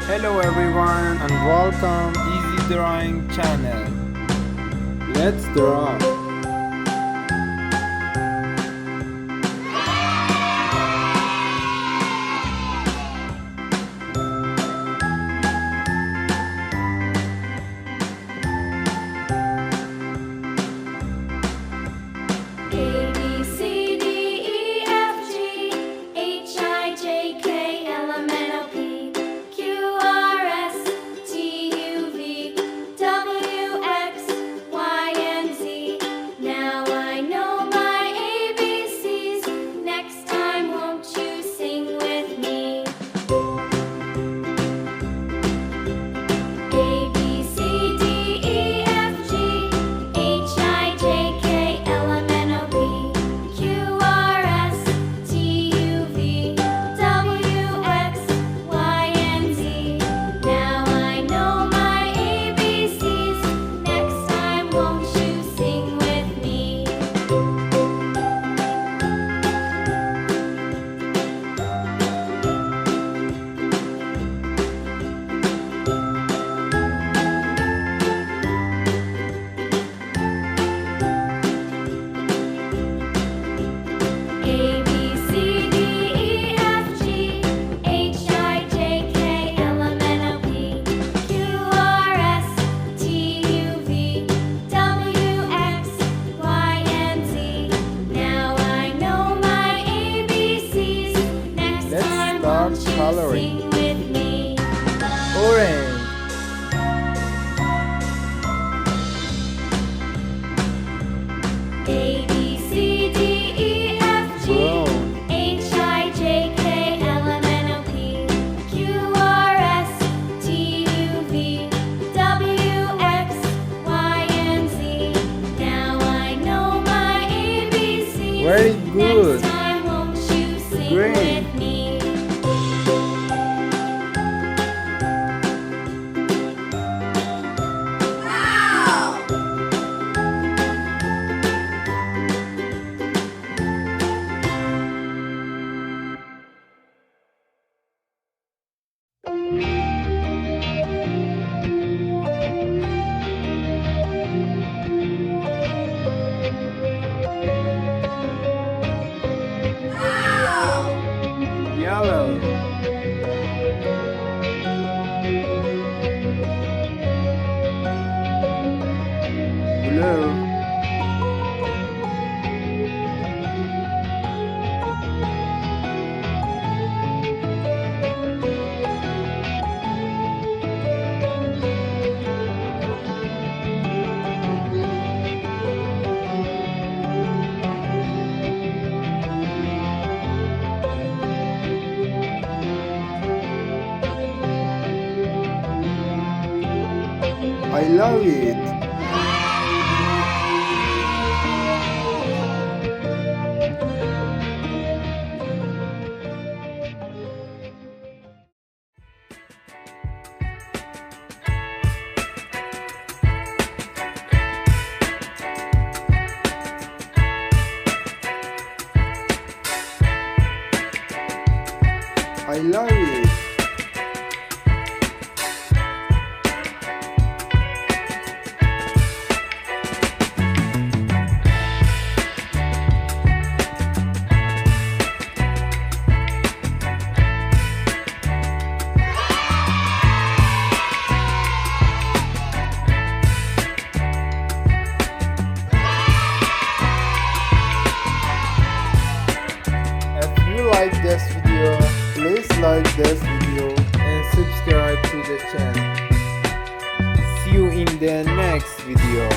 Hello everyone and welcome Easy Drawing channel. Let's draw. Coloring. Orange. A B C D E F G Brown. H I J K L M N O P Q R S T U V W X Y and Z. Now I know my ABCs. Very good. Next time won't you sing Great. with me? Yellow. Blue. I love it. I love it. If you like this video, please like this video and subscribe to the channel. See you in the next video.